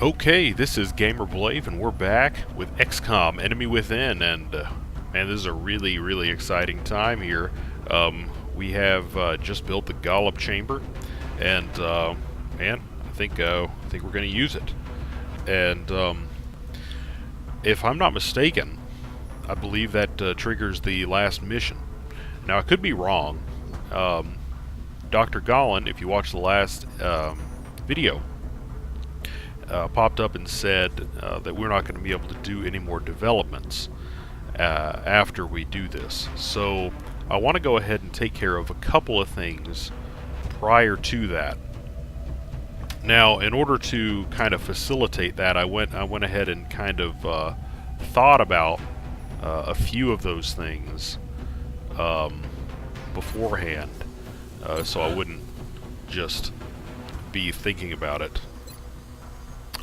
Okay, this is Gamer Blave, and we're back with XCOM Enemy Within, and man, this is a really exciting time here. We have just built the Gollop Chamber, and man, I think we're going to use it. And if I'm not mistaken, I believe that triggers the last mission. Now, I could be wrong. Dr. Gollin, if you watch the last video, popped up and said that we're not going to be able to do any more developments after we do this. So I want to go ahead and take care of a couple of things prior to that. Now, in order to kind of facilitate that, I went ahead and kind of thought about a few of those things beforehand, so I wouldn't just be thinking about it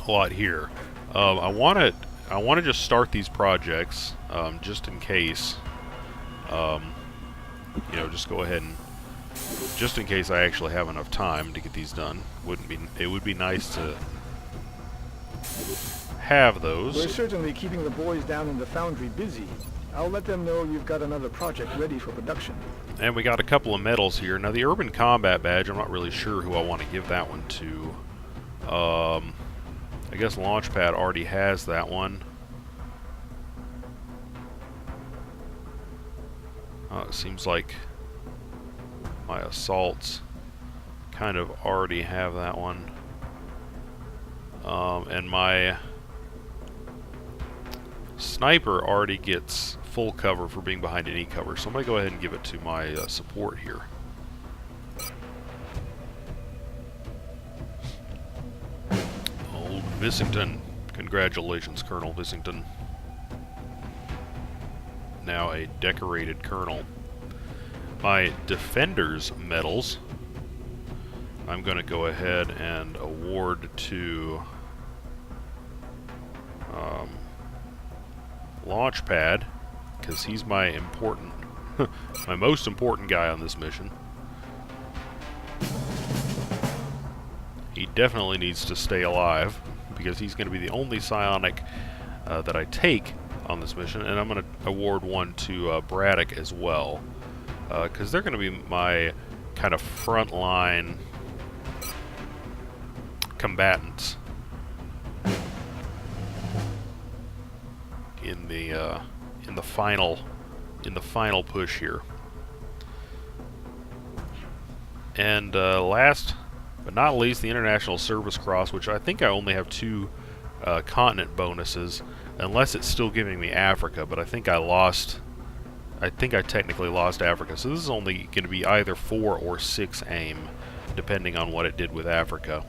a lot here. I want to just start these projects just in case. Just go ahead and just in case I actually have enough time to get these done. It would be nice to have those. We're certainly keeping the boys down in the foundry busy. I'll let them know you've got another project ready for production. And we got a couple of medals here. Now the Urban Combat Badge, I'm not really sure who I want to give that one to. I guess Launchpad already has that one. It seems like my assaults kind of already have that one. And my sniper already gets full cover for being behind any cover. So I'm going to go ahead and give it to my support here. Vissington. Congratulations, Colonel Vissington. Now a decorated colonel. My defenders medals, I'm going to go ahead and award to Launchpad, because he's my important, my most important guy on this mission. He definitely needs to stay alive, because he's going to be the only psionic that I take on this mission, and I'm going to award one to Braddock as well, because they're going to be my kind of frontline combatants in the final push here. And last but not least, the International Service Cross, which I think I only have 2 continent bonuses, unless it's still giving me Africa, but I think I technically lost Africa, so this is only going to be either 4 or 6 aim, depending on what it did with Africa.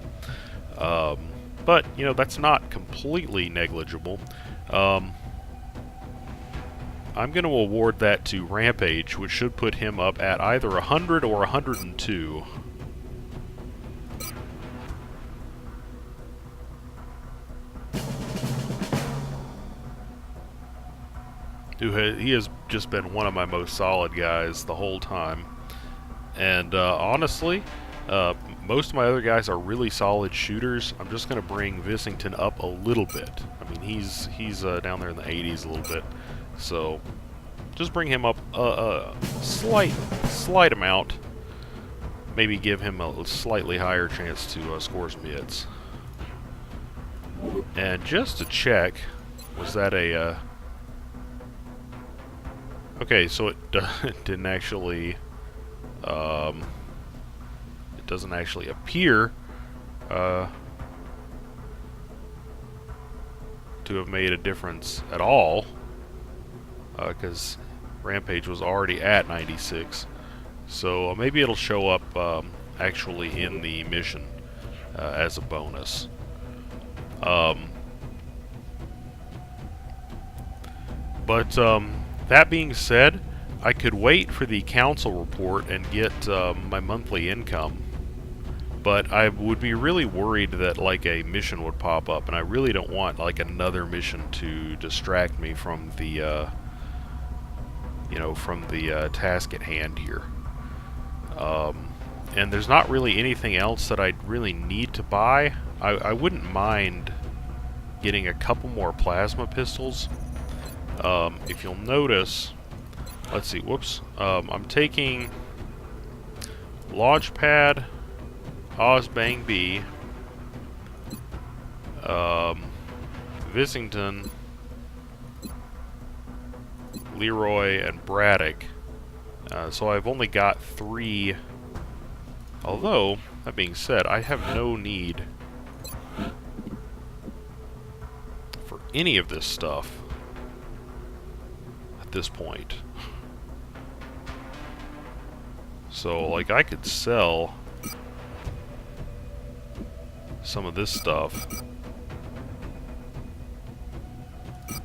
But, you know, that's not completely negligible. I'm going to award that to Rampage, which should put him up at either 100 or 102. He has just been one of my most solid guys the whole time. And honestly, most of my other guys are really solid shooters. I'm just going to bring Vissington up a little bit. I mean, he's down there in the 80s a little bit. So just bring him up a slight amount. Maybe give him a slightly higher chance to score some hits. And just to check, was that a... Okay, so it didn't actually, it doesn't actually appear to have made a difference at all, because Rampage was already at 96. So maybe it'll show up actually in the mission as a bonus. That being said, I could wait for the council report and get my monthly income, but I would be really worried that like a mission would pop up, and I really don't want like another mission to distract me from the task at hand here. And there's not really anything else that I really need to buy. I wouldn't mind getting a couple more plasma pistols. If you'll notice, let's see, whoops, I'm taking Launchpad, Ozbang B, Vissington, Leroy, and Braddock. So I've only got 3. Although, that being said, I have no need for any of this stuff at this point. So, like, I could sell some of this stuff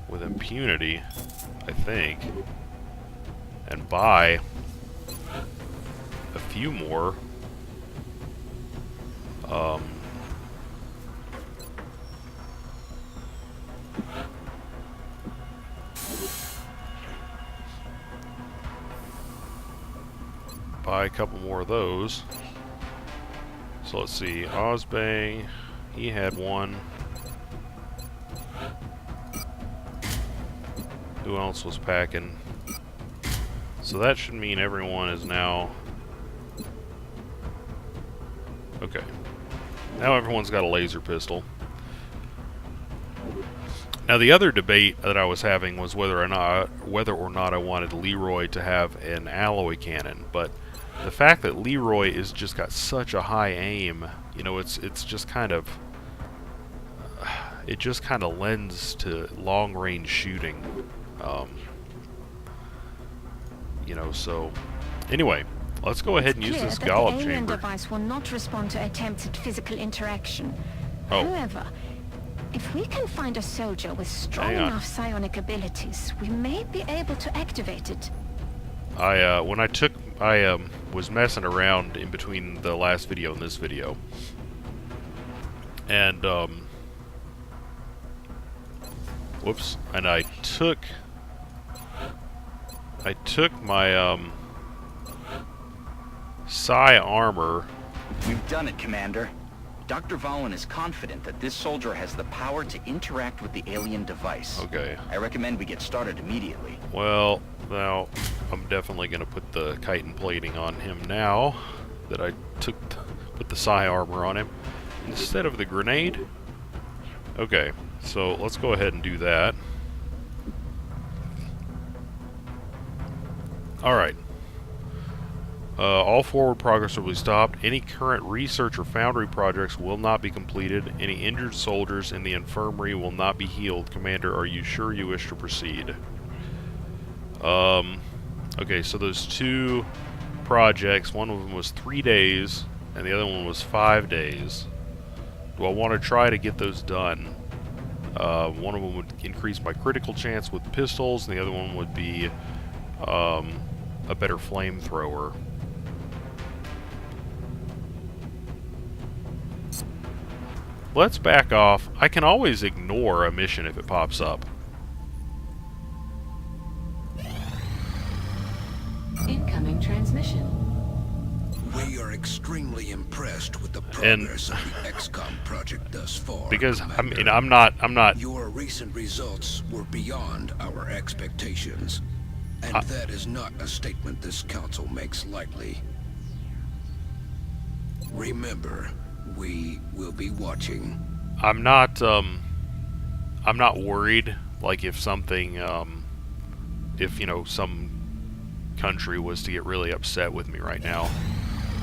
with impunity, I think, and buy a few more. Buy a couple more of those. So let's see, Ozbang, he had one. Who else was packing? So that should mean everyone is now... Okay. Now everyone's got a laser pistol. Now the other debate that I was having was whether or not I wanted Leroy to have an alloy cannon, but the fact that Leroy is just got such a high aim, you know, it's just kind of it just kind of lends to long range shooting, you know. So anyway, let's go ahead and use this Golem the alien chamber. device will not respond to attempts at physical interaction. Oh. However, if we can find a soldier with strong Hang on. enough psionic abilities, we may be able to activate it. I was messing around in between the last video and this video, and whoops, and I took my psi armor. We've done it, Commander. Dr. Valen is confident that this soldier has the power to interact with the alien device. Okay. I recommend we get started immediately. Well, now I'm definitely going to put the chitin plating on him now that I put the psi armor on him instead of the grenade. Okay, so let's go ahead and do that. Alright. All forward progress will be stopped. Any current research or foundry projects will not be completed. Any injured soldiers in the infirmary will not be healed. Commander, are you sure you wish to proceed? Okay, so those 2 projects, one of them was 3 days, and the other one was 5 days. Do I want to try to get those done? One of them would increase my critical chance with pistols, and the other one would be a better flamethrower. Let's back off. I can always ignore a mission if it pops up. Incoming transmission. We are extremely impressed with the progress of the XCOM project thus far. Because Commander. I'm not. Your recent results were beyond our expectations, and that is not a statement this council makes lightly. Remember, we will be watching. I'm not worried. Like if something, if you know some country was to get really upset with me right now,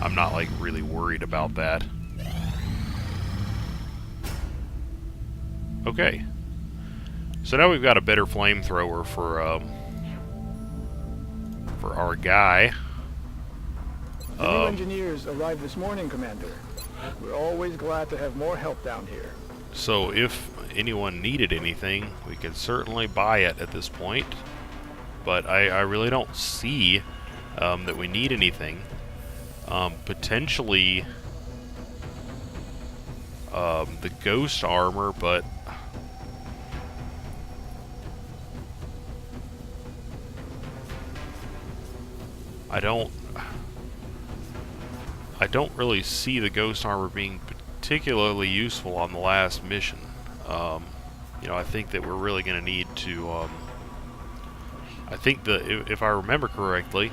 I'm not like really worried about that. Okay. So now we've got a better flamethrower for our guy. The new engineers arrived this morning, Commander. We're always glad to have more help down here. So if anyone needed anything, we could certainly buy it at this point. But I really don't see that we need anything. Potentially the ghost armor, but I don't really see the ghost armor being particularly useful on the last mission. you know, I think that we're really going to need to, I think that if I remember correctly,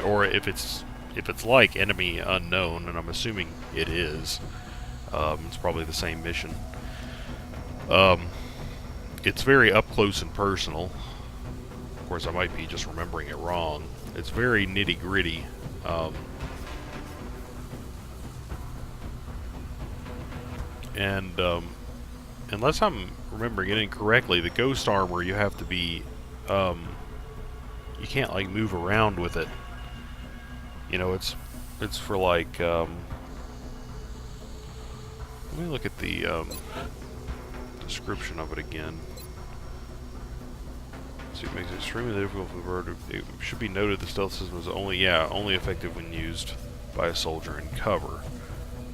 or if it's like enemy unknown, and I'm assuming it is, it's probably the same mission. It's very up close and personal. Of course, I might be just remembering it wrong. It's very nitty gritty. And unless I'm remembering it incorrectly, the ghost armor, you have to be, you can't like move around with it. You know, it's for like, let me look at the description of it again. So it makes it extremely difficult for the bird. It should be noted the stealth system is only effective when used by a soldier in cover.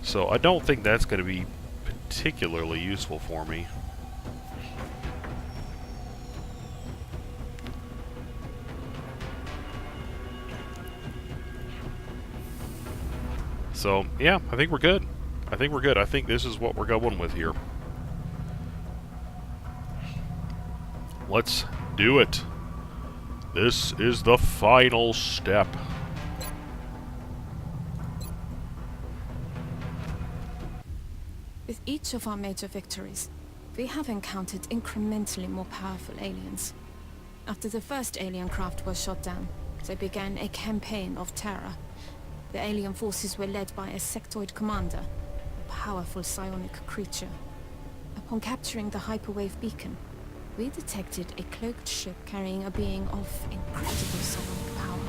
So I don't think that's going to be particularly useful for me. So yeah, I think we're good. I think we're good. I think this is what we're going with here. Let's do it. This is the final step. With each of our major victories, we have encountered incrementally more powerful aliens. After the first alien craft was shot down, they began a campaign of terror. The alien forces were led by a sectoid commander, a powerful psionic creature. Upon capturing the hyperwave beacon, we detected a cloaked ship carrying a being of incredible psionic power.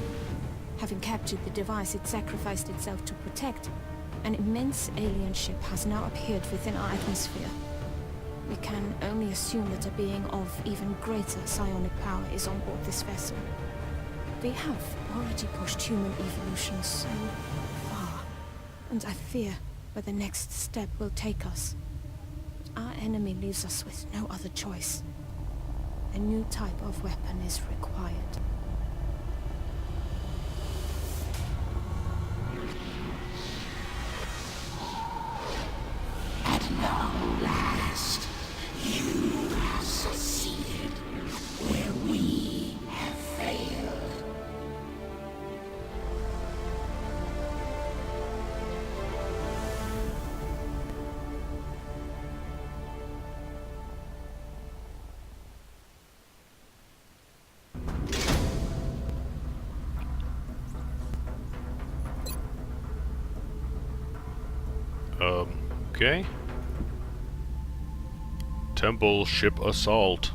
Having captured the device it sacrificed itself to protect, an immense alien ship has now appeared within our atmosphere. We can only assume that a being of even greater psionic power is on board this vessel. We have already pushed human evolution so far, and I fear where the next step will take us. Our enemy leaves us with no other choice. A new type of weapon is required. At long last, you have succeeded where we have failed. Okay. Temple ship assault.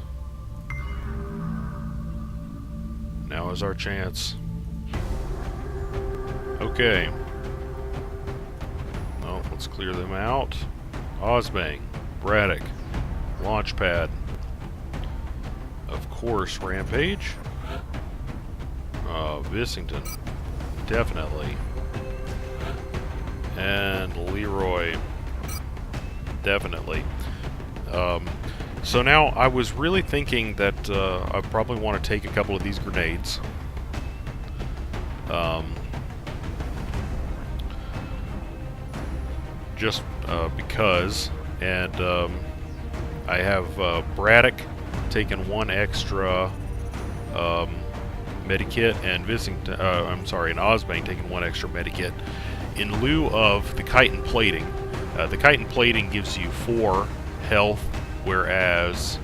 Now is our chance. Okay. Well, let's clear them out. Osbang, Braddock, Launchpad. Of course, Rampage. Bissington. Definitely. And Leroy. Definitely. So now I was really thinking that I probably want to take a couple of these grenades. Just because. And I have Braddock taking one extra medikit, and Bissington, and Osbane taking one extra medikit in lieu of the chitin plating. The chitin plating gives you 4 health, whereas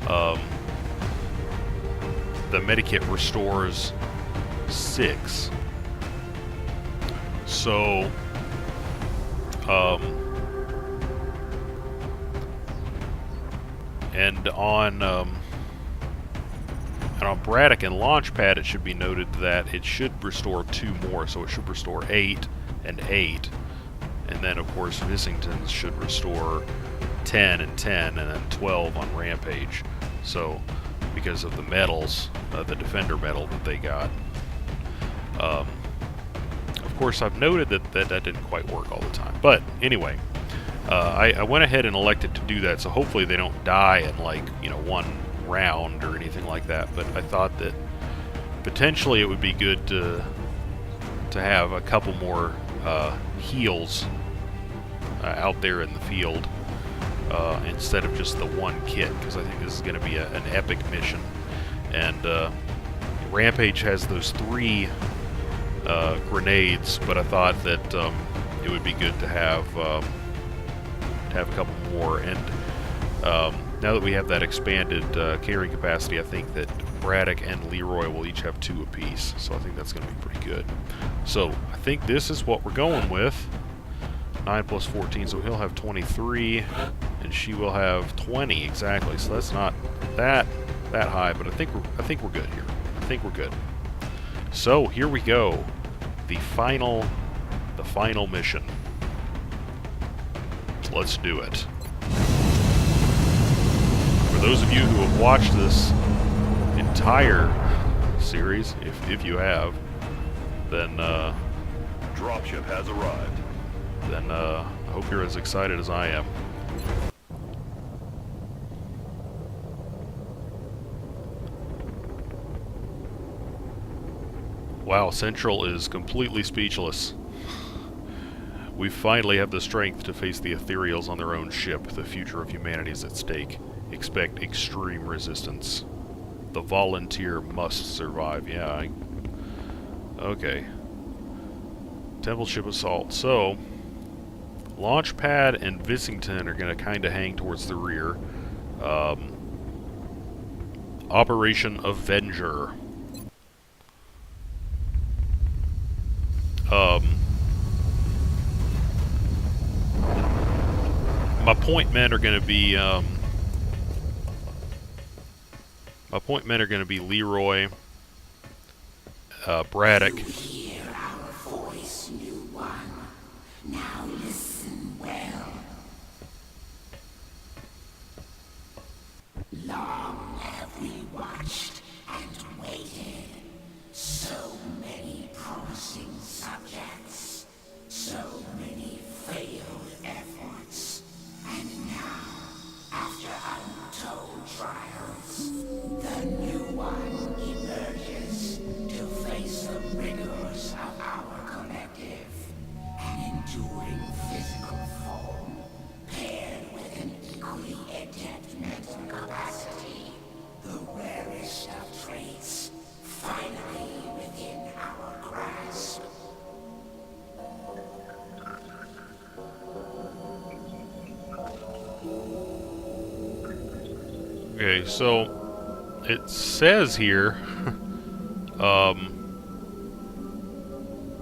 the medikit restores 6. So, and on Braddock and Launchpad, it should be noted that it should restore 2 more, so it should restore 8 and 8. And then, of course, Bissington's should restore 10 and 10, and then 12 on Rampage. So, because of the medals, the Defender medal that they got. Of course, I've noted that didn't quite work all the time. But, anyway, I went ahead and elected to do that, so hopefully they don't die in, like, you know, 1 round or anything like that. But I thought that potentially it would be good to have a couple more heals out there in the field. instead of just the one kit, because I think this is going to be an epic mission. And Rampage has those 3 grenades, but I thought that it would be good to have a couple more. And now that we have that expanded carrying capacity, I think that Braddock and Leroy will each have 2 apiece, so I think that's going to be pretty good. So I think this is what we're going with. 9 plus 14, so he'll have 23, and she will have 20 exactly. So that's not that high, but I think we're good here. I think we're good. So here we go, the final mission. Let's do it. For those of you who have watched this entire series, if you have, then Dropship has arrived. Then I hope you're as excited as I am. Wow, Central is completely speechless. We finally have the strength to face the Ethereals on their own ship. The future of humanity is at stake. Expect extreme resistance. The volunteer must survive. Yeah, okay. Temple ship assault. So, Launchpad and Vissington are going to kind of hang towards the rear. Operation Avenger. My point men are going to be Leroy, Braddock. You hear our voice, new one. Now listen well. Long have we watched and waited. So many promising subjects. So many failed efforts. And now, after untold trials, the new one emerges to face the rigors of our collective. An enduring physical form, paired with an equally adept mental capacity. The rarest of traits, finally within our grasp. Okay, so it says here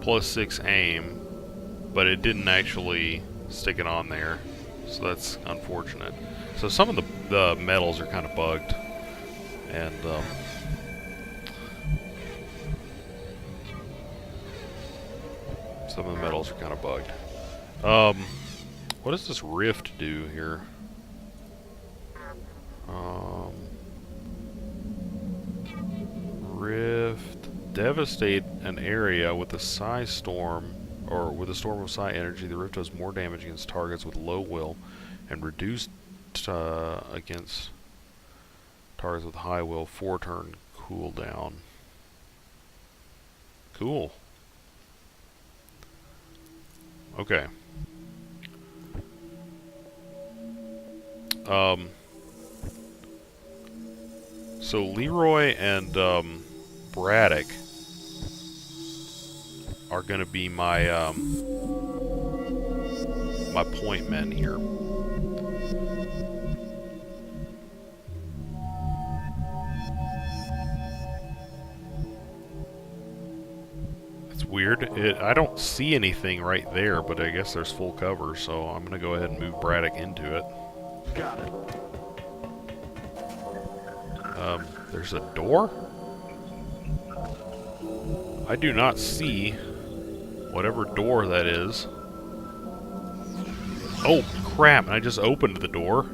plus 6 aim, but it didn't actually stick it on there, so that's unfortunate. So some of the metals are kind of bugged, and some of the metals are kind of bugged. What does this rift do here? Rift, devastate an area with a psi storm, or with a storm of psi energy. The rift does more damage against targets with low will, and reduced against targets with high will. 4-turn cooldown. Cool. Okay. So Leroy and Braddock are going to be my my point men here. It's weird. I don't see anything right there, but I guess there's full cover, so I'm going to go ahead and move Braddock into it. Got it. There's a door? I do not see whatever door that is. Oh, crap, I just opened the door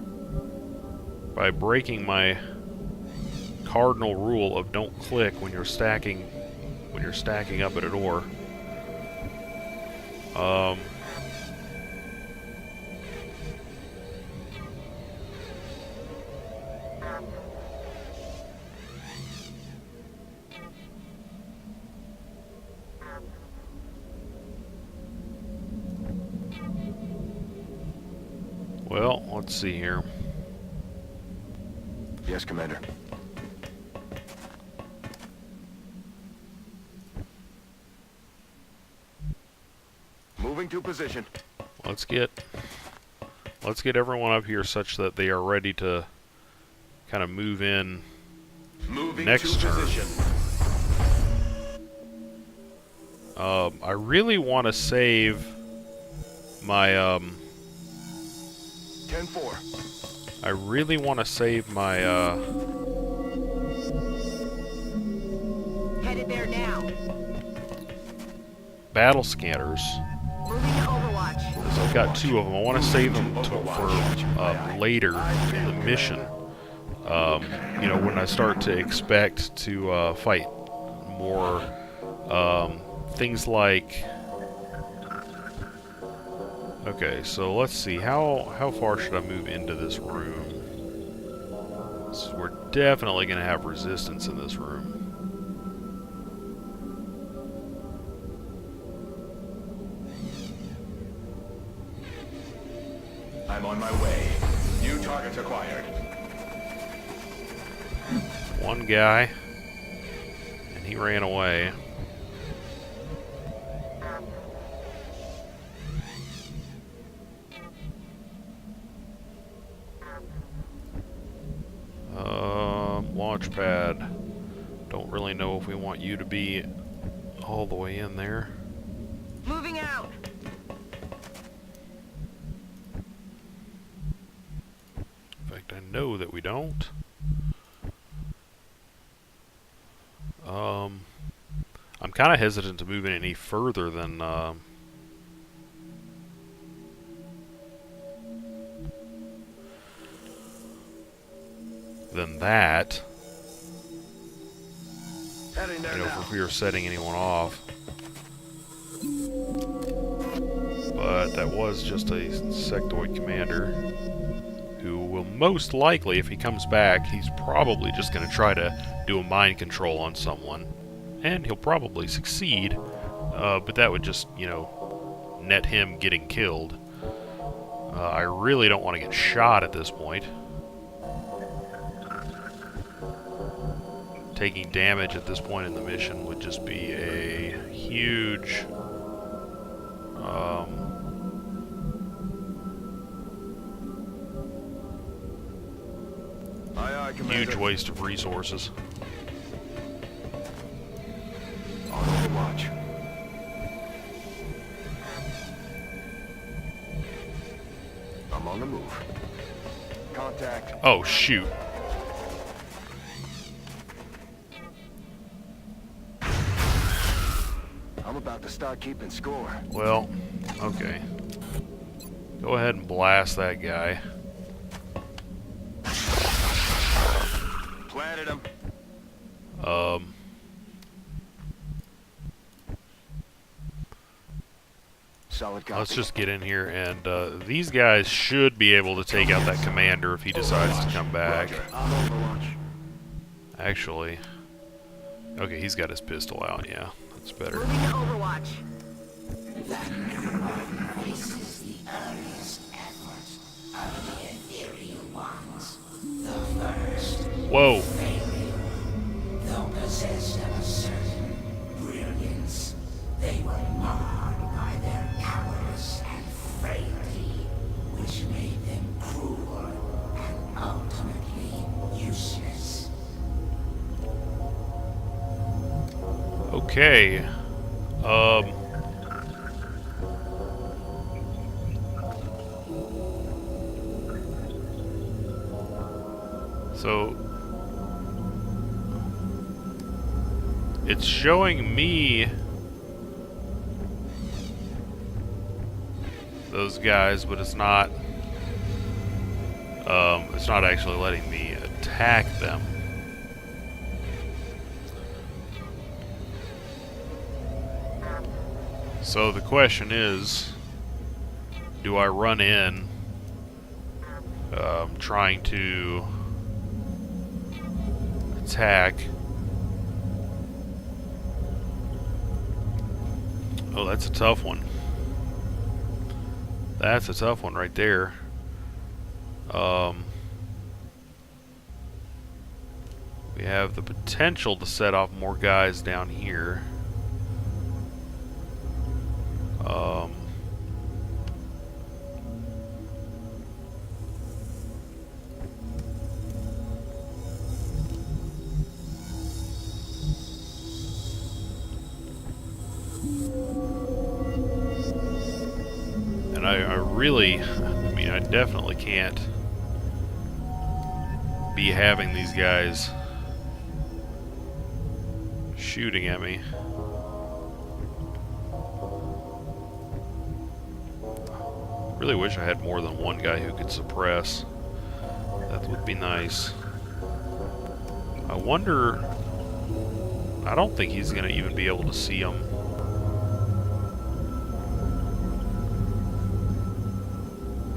by breaking my cardinal rule of don't click when you're stacking up at a door. Well, let's see here. Yes, Commander. Moving to position. Let's get everyone up here such that they are ready to kind of move in Moving next to turn. position. I really want to save my 10-4. I really want to save my Headed there now. battle scanners. Moving to Overwatch. So I've got 2 of them. I want to save them for later in the mission. You know, when I start to expect to fight more things like. Okay, so let's see. How far should I move into this room? So we're definitely going to have resistance in this room. I'm on my way. New targets acquired. One guy, and he ran away. Launch pad. Don't really know if we want you to be all the way in there. Moving out. In fact, I know that we don't. I'm kind of hesitant to move in any further than that. Heading there You know, now. for fear of setting anyone off. But that was just a sectoid commander who will most likely, if he comes back, he's probably just going to try to do a mind control on someone. And he'll probably succeed, but that would just, you know, net him getting killed. I really don't want to get shot at this point. Taking damage at this point in the mission would just be a huge Aye, aye, Commander. huge waste of resources. On Overwatch. I'm on the move. Contact. Oh, shoot. I'm about to start keeping score. Well, okay. Go ahead and blast that guy. Planted him. Solid copy. Let's just get in here, and these guys should be able to take out that commander if he decides to come back. Roger. I'm Overwatch. Actually, okay, he's got his pistol out, yeah. That's better. Moving to Overwatch. This is the earliest effort of the ethereal ones. The first Whoa. failure. Though possessed of a certain brilliance, they were marred by their cowardice and frailty, which made them cruel and ultimately useless. Okay. So it's showing me those guys, but it's not actually letting me attack them. So the question is, do I run in trying to attack? Oh, that's a tough one. That's a tough one right there. We have the potential to set off more guys down here. And I really, I mean, I definitely can't be having these guys shooting at me. Really wish I had more than one guy who could suppress. That would be nice. I wonder... I don't think he's going to even be able to see them.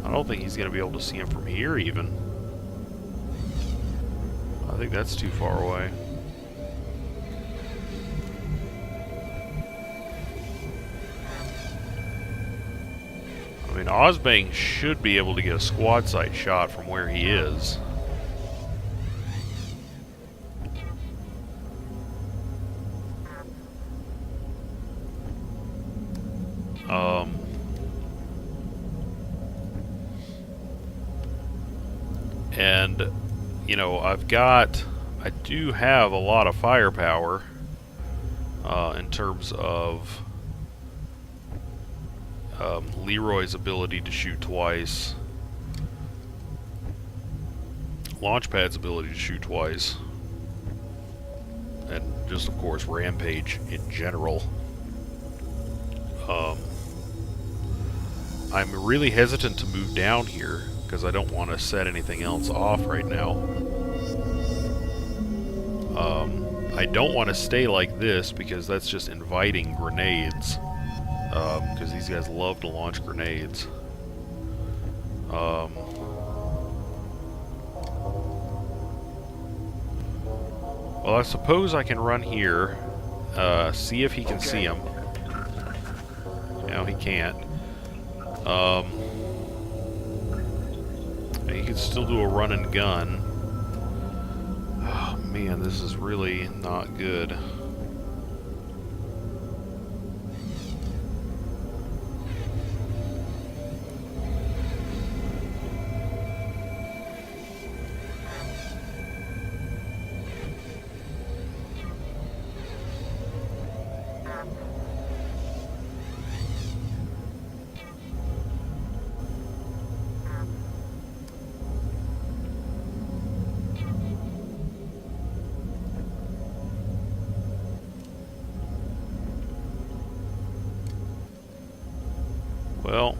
I don't think he's going to be able to see him from here even. I think that's too far away. I mean, Ozbang should be able to get a squad sight shot from where he is. And, you know, I do have a lot of firepower in terms of Leroy's ability to shoot twice, Launchpad's ability to shoot twice, and just, of course, Rampage in general. I'm really hesitant to move down here because I don't want to set anything else off right now. I don't want to stay like this because that's just inviting grenades. Because these guys love to launch grenades. Well, I suppose I can run here, see if he can see him. No, he can't. He could still do a run and gun. Oh man, this is really not good. Well,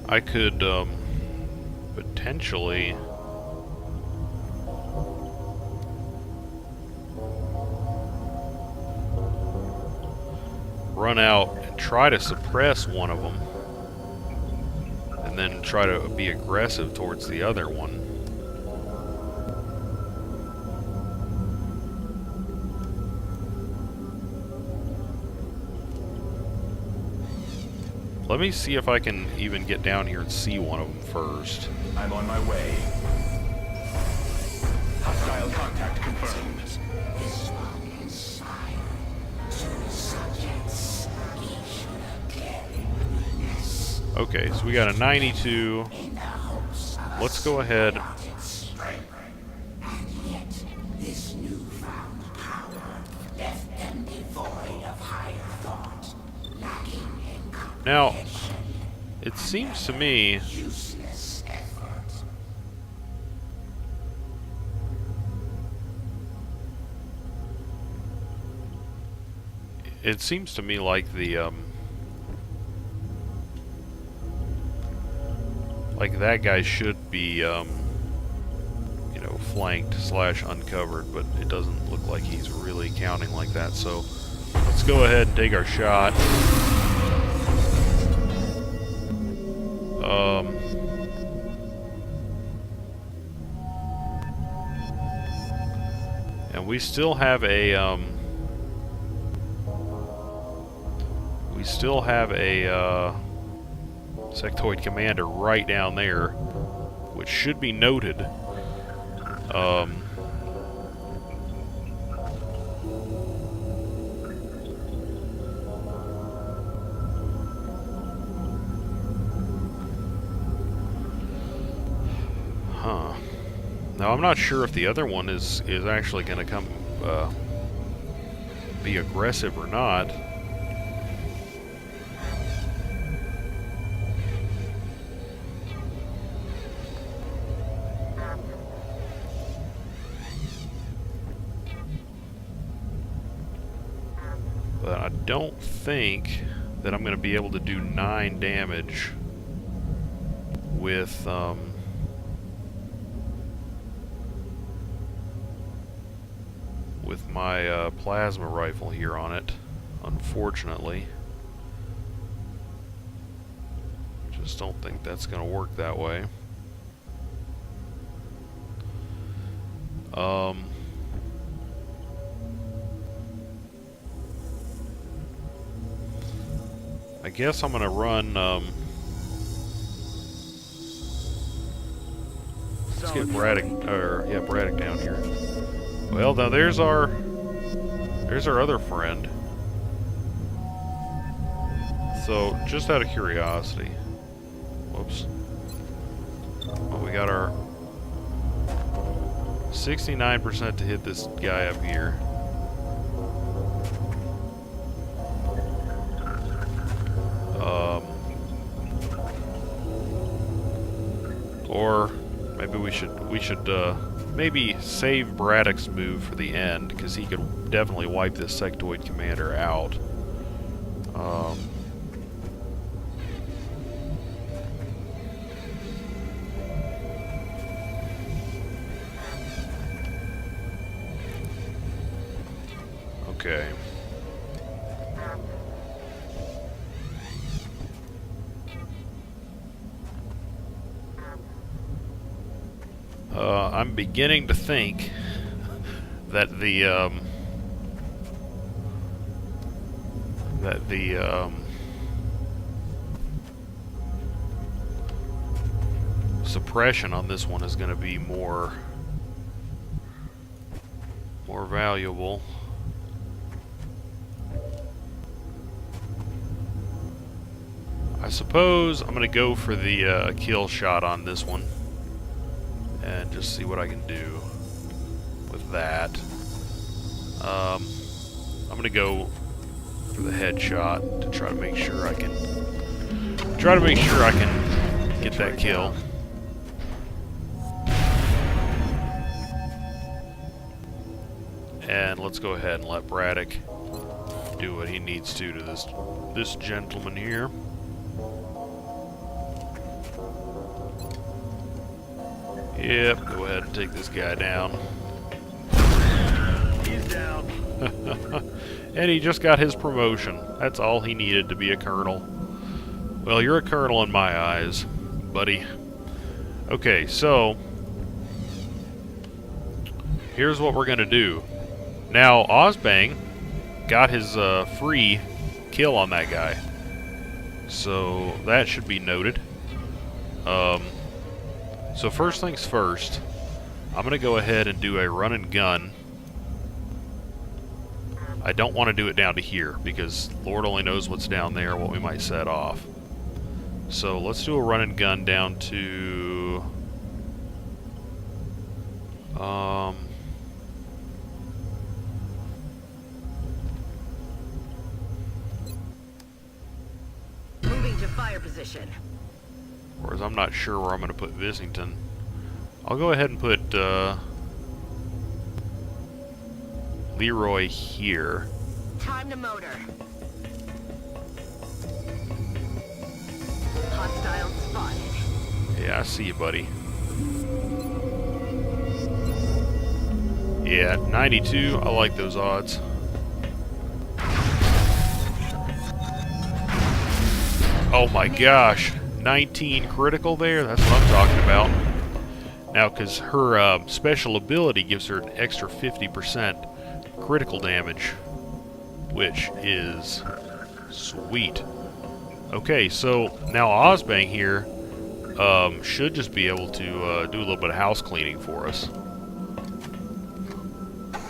I could potentially run out and try to suppress one of them and then try to be aggressive towards the other one. Let me see if I can even get down here and see one of them first. I'm on my way. Hostile contact confirmed. This one is fire. To subjects, each with a glaring weakness. Okay, so we got a 92. In the hopes of Let's go ahead. strength. And yet, this newfound power left them devoid of higher thought, lacking in Now, comprehension, it seems to me useless effort. it seems to me like the like that guy should be you know, flanked / uncovered, but it doesn't look like he's really counting like that. So let's go ahead and take our shot. And we still have a sectoid commander right down there, which should be noted. Now I'm not sure if the other one is actually going to come be aggressive or not. But I don't think that I'm going to be able to do 9 damage with my plasma rifle here on it, unfortunately. Just don't think that's going to work that way. I guess I'm going to run let's get Braddock, yeah, Braddock down here. Well, now there's our other friend. So, just out of curiosity, whoops. Well, we got our 69% to hit this guy up here. Or maybe we should maybe save Braddock's move for the end, because he could definitely wipe this sectoid commander out. Okay. I'm beginning to think that the suppression on this one is going to be more valuable. I suppose I'm going to go for the kill shot on this one and just see what I can do with that. I'm going to go for the headshot to try to make sure I can get that kill. And let's go ahead and let Braddock do what he needs to this gentleman here. Yep, go ahead and take this guy down. He's down. And he just got his promotion. That's all he needed to be a colonel. Well, you're a colonel in my eyes, buddy. Okay, so here's what we're gonna do. Now, Ozbang got his free kill on that guy, so that should be noted. So first things first, I'm going to go ahead and do a run and gun. I don't want to do it down to here, because Lord only knows what's down there, what we might set off. So let's do a run and gun down to... Moving to fire position. Whereas I'm not sure where I'm going to put Visington. I'll go ahead and put Leroy here. Time to motor. Hostile spotted. Yeah, I see you, buddy. Yeah, 92. I like those odds. Oh my gosh. 19 critical there? That's what I'm talking about. Now, because her special ability gives her an extra 50% critical damage, which is sweet. Okay, so now Ozbang here should just be able to do a little bit of house cleaning for us.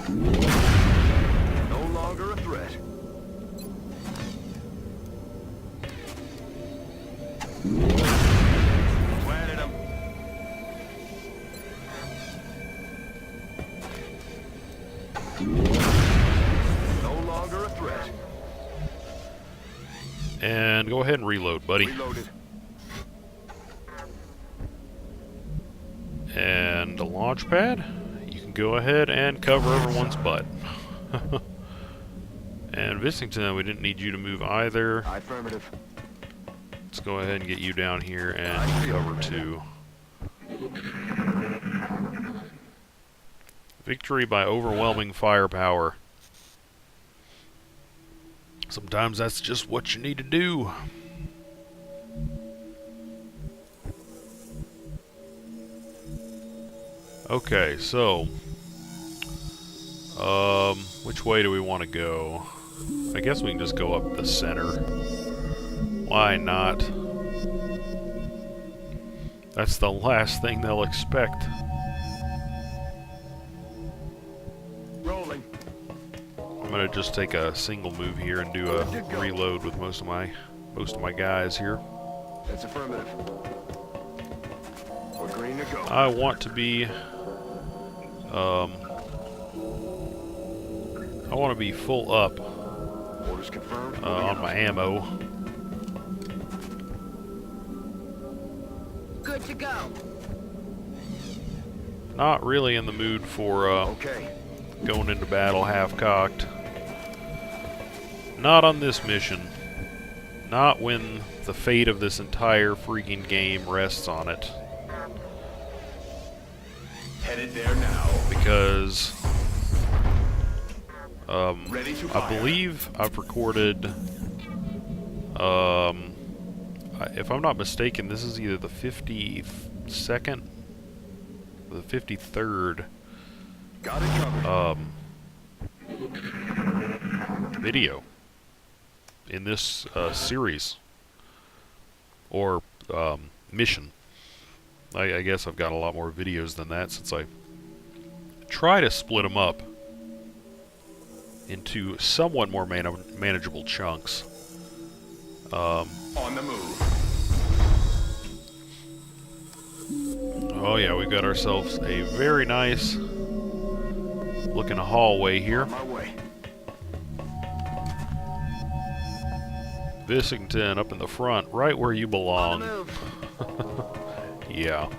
No longer a threat. Planted him. No longer a threat. And go ahead and reload, buddy. Reloaded. And the launch pad, you can go ahead and cover everyone's butt. And Vissington, we didn't need you to move either. Affirmative. Let's go ahead and get you down here and cover too. Victory by overwhelming firepower. Sometimes that's just what you need to do. Okay, so which way do we want to go? I guess we can just go up the center. Why not? That's the last thing they'll expect. Rolling. I'm gonna just take a single move here and do a reload with most of my guys here. That's affirmative. We're green to go. I want to be I want to be full up Orders confirmed. on my ammo. Good to go. Not really in the mood for Okay. going into battle half-cocked. Not on this mission. Not when the fate of this entire freaking game rests on it. Headed there now. Because Ready to I fire. believe I've recorded, if I'm not mistaken, this is either the 52nd or the 53rd Got it covered. video in this series, or mission. I guess I've got a lot more videos than that, since I try to split them up into somewhat more manageable chunks. On the move. Oh yeah, we've got ourselves a very nice looking hallway here. On my way. Vissington up in the front, right where you belong. On the move. Yeah.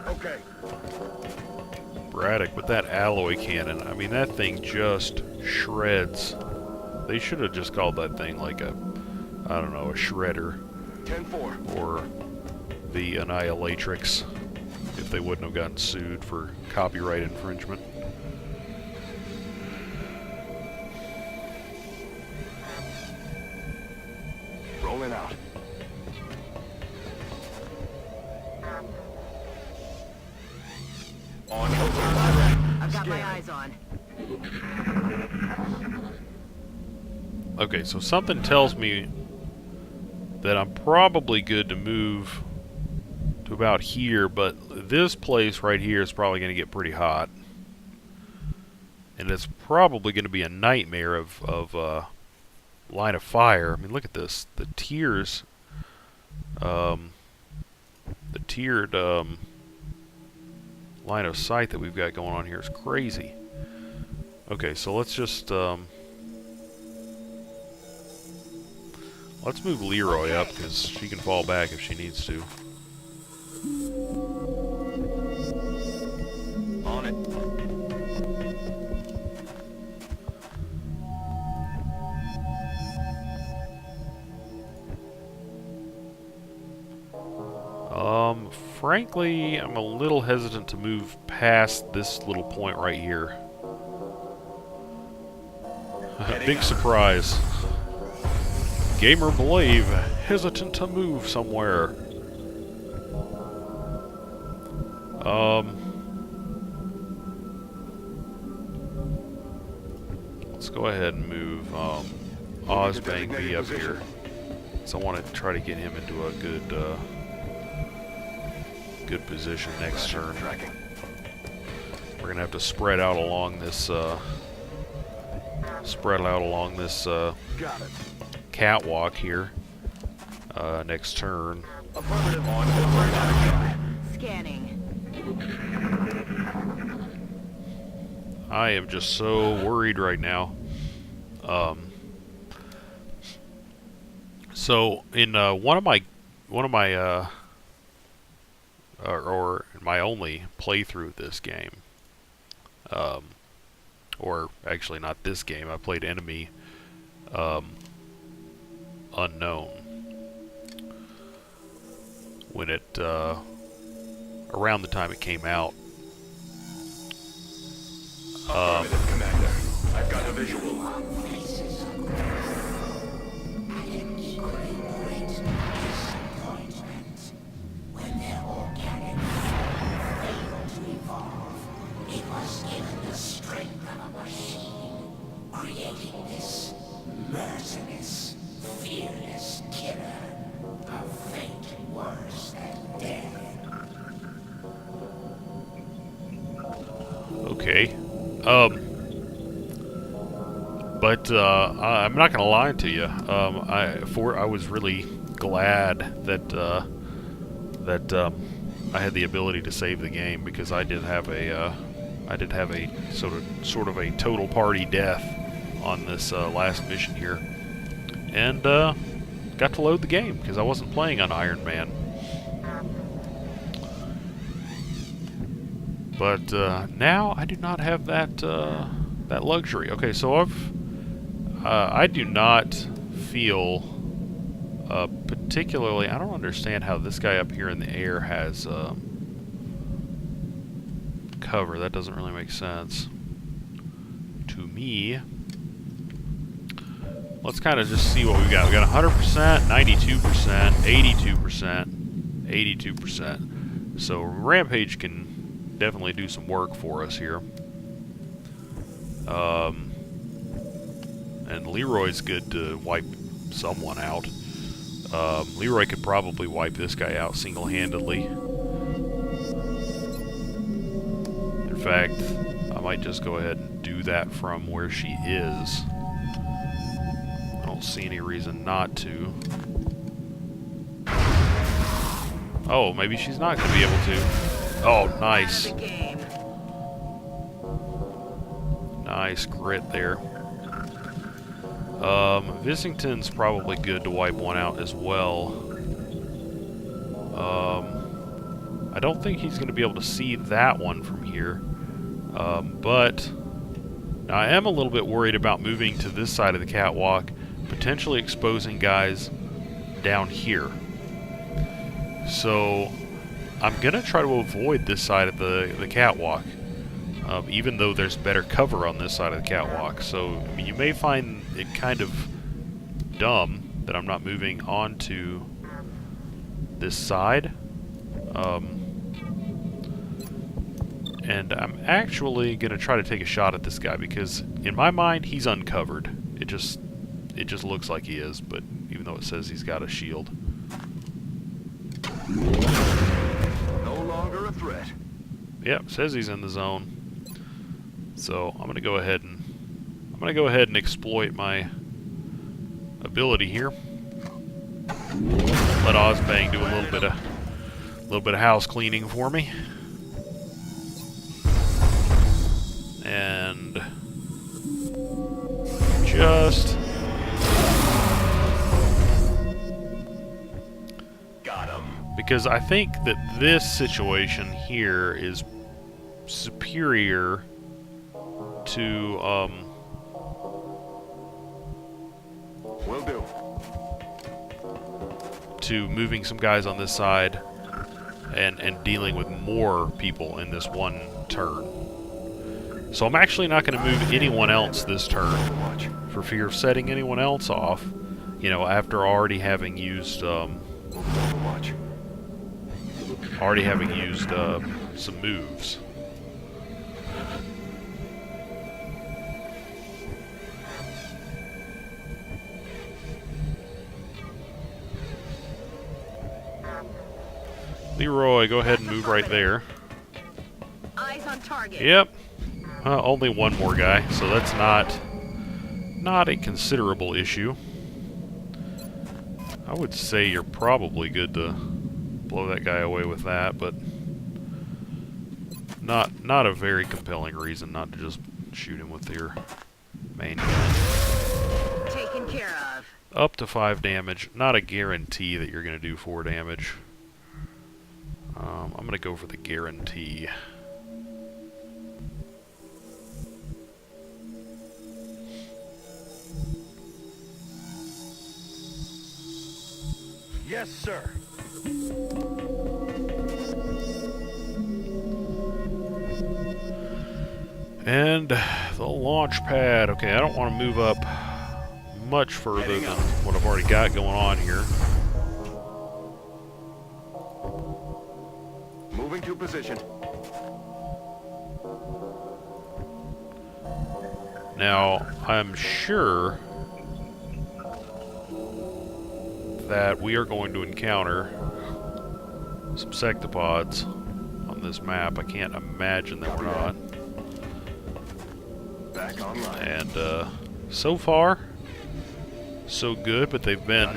Okay. Braddock with that alloy cannon. I mean, that thing just shreds. They should have just called that thing like a, I don't know, a shredder 10-4. or the Annihilatrix, if they wouldn't have gotten sued for copyright infringement. Rolling out. On over. I've got my eyes on. Okay, so something tells me that I'm probably good to move to about here, but this place right here is probably going to get pretty hot. And it's probably going to be a nightmare of line of fire. I mean, look at this. The tiers, the tiered line of sight that we've got going on here is crazy. Okay, so let's just let's move Leroy up, because she can fall back if she needs to. frankly, I'm a little hesitant to move past this little point right here. Big surprise. Gamer Blave, hesitant to move somewhere. Let's go ahead and move Ozbang B up here. So I want to try to get him into a good position next turn. We're gonna have to spread out along this catwalk here next turn. Scanning. I am just so worried right now. So in one of my or my only playthrough of this game, or actually not this game, I played Enemy Unknown when it around the time it came out. Affirmative, Commander. I've got a visual. When their organic failed to evolve, it was given the strength of a machine, creating this merciless, fearless killer, a fate worse than death. Okay. But I'm not gonna lie to you. I was really glad that I had the ability to save the game, because I did have a sort of a total party death on this last mission here, and got to load the game because I wasn't playing on Iron Man. But now I do not have that that luxury. Okay, so I do not feel particularly. I don't understand how this guy up here in the air has cover. That doesn't really make sense to me. Let's kind of just see what we got. We got 100%, 92%, 82%, 82%. So Rampage can definitely do some work for us here. And Leroy's good to wipe someone out. Leroy could probably wipe this guy out single-handedly. In fact, I might just go ahead and do that from where she is. I don't see any reason not to. Oh, maybe she's not going to be able to. Oh, nice. Nice grit there. Vissington's probably good to wipe one out as well. I don't think he's going to be able to see that one from here. But I am a little bit worried about moving to this side of the catwalk, potentially exposing guys down here. So I'm going to try to avoid this side of the catwalk, even though there's better cover on this side of the catwalk. So I mean, you may find it kind of dumb that I'm not moving onto this side. And I'm actually going to try to take a shot at this guy, because in my mind he's uncovered. It just looks like he is, but even though it says he's got a shield. No longer a threat. Yep, says he's in the zone. So I'm gonna go ahead and exploit my ability here. Let Ozbang do a little bit of house cleaning for me. And just Got him. because I think that this situation here is superior to Will do. to moving some guys on this side and dealing with more people in this one turn. So I'm actually not going to move anyone else this turn for fear of setting anyone else off, you know, after already having used some moves. Leroy, go ahead and move right there. Eyes on target. Yep. Only one more guy, so that's not a considerable issue. I would say you're probably good to blow that guy away with that, but not a very compelling reason not to just shoot him with your main gun. Taken care of. Up to 5 damage. Not a guarantee that you're going to do 4 damage. I'm going to go for the guarantee. Yes, sir. And the launch pad. Okay, I don't want to move up much further than what I've already got going on here. Moving to position. Now, I'm sure that we are going to encounter some sectopods on this map. I can't imagine that we're not. Back online. And so far, so good, but they've been...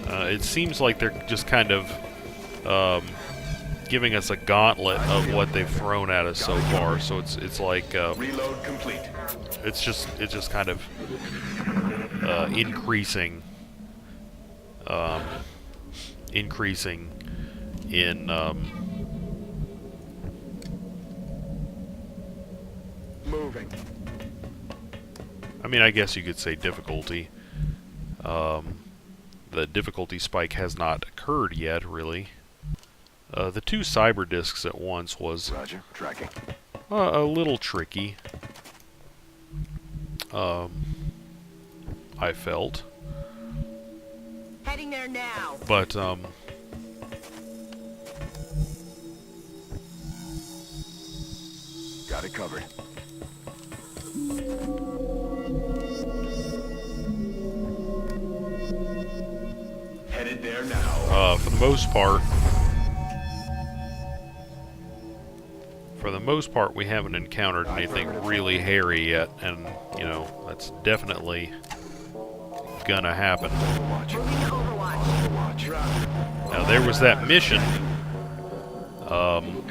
it seems like they're just kind of giving us a gauntlet of what they've thrown at us so far. So it's like... Reload complete. It's just kind of increasing in Moving. I mean, I guess you could say difficulty. The difficulty spike has not occurred yet, really. The 2 cyber discs at once was Roger. Tracking. a little tricky. I felt. Heading there now. But, Got it covered. Headed there now. for the most part, we haven't encountered anything really hairy yet, and, you know, that's definitely gonna happen. Moving to Overwatch. Now, there was that mission,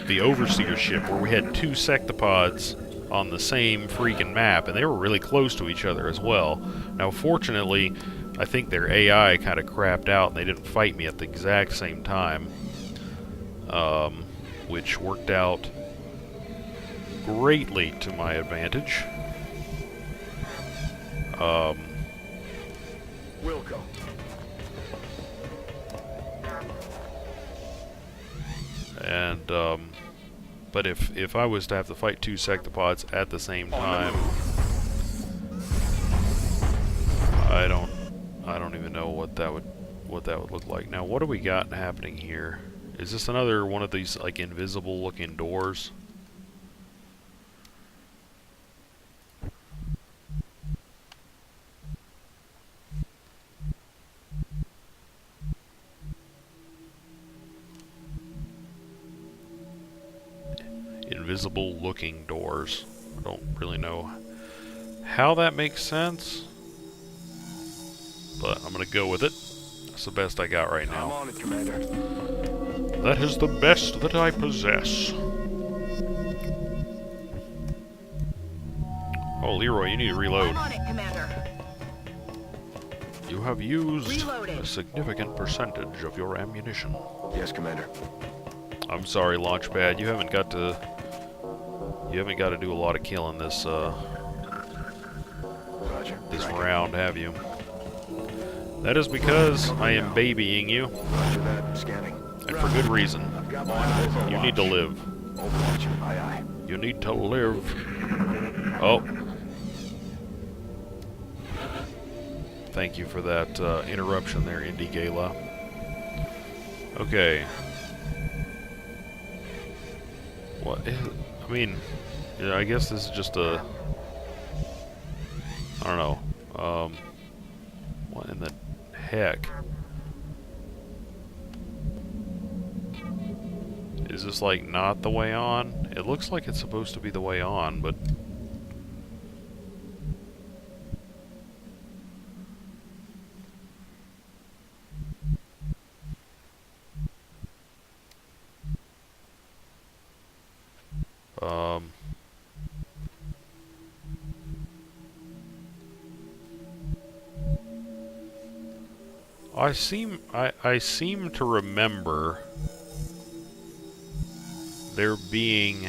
the Overseer ship, where we had 2 sectopods on the same freaking map, and they were really close to each other as well. Now, fortunately, I think their AI kind of crapped out, and they didn't fight me at the exact same time, which worked out greatly to my advantage. Wilco. And, but if I was to have to fight 2 sectopods at the same time, I don't even know what that would look like. Now, what do we got happening here? Is this another one of these, like, invisible looking doors? Invisible looking doors. I don't really know how that makes sense, but I'm gonna go with it. That's the best I got right I'm now. on it, Commander. That is the best that I possess. Oh, Leroy, you need to reload. I'm on it, Commander. You have used Reloading. a significant percentage of your ammunition. Yes, Commander. I'm sorry, Launchpad. You haven't got to do a lot of killing this Roger. this Tracking. round, have you? That is because I am babying you. Roger that. Scanning. and for good reason. I've got my eyes on You need to live. Overwatch. Aye, aye. You need to live. Oh. Thank you for that interruption there, Indy Gala. Okay. What is... I mean, yeah, I guess this is just a... I don't know. What in the heck? Is this, like, not the way on? It looks like it's supposed to be the way on, but... I seem to remember there being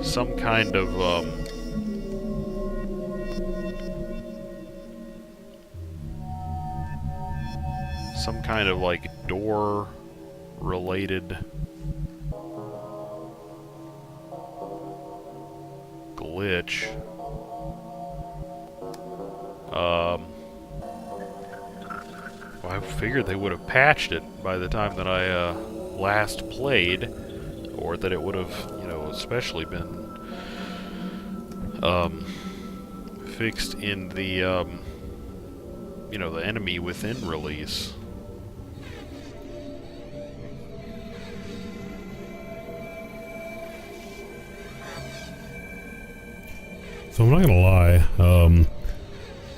some kind of like door related glitch. I figured they would have patched it by the time that I last played, or that it would have, you know, especially been fixed in the you know, the enemy within release. So I'm not gonna lie,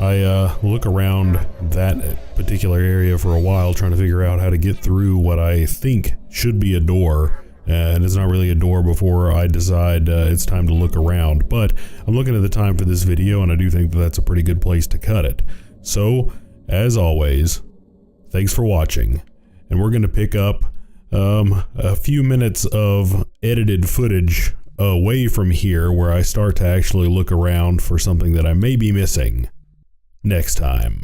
I look around that particular area for a while trying to figure out how to get through what I think should be a door, and it's not really a door before I decide it's time to look around. But I'm looking at the time for this video, and I do think that that's a pretty good place to cut it. So, as always, thanks for watching, and we're gonna pick up a few minutes of edited footage away from here where I start to actually look around for something that I may be missing next time.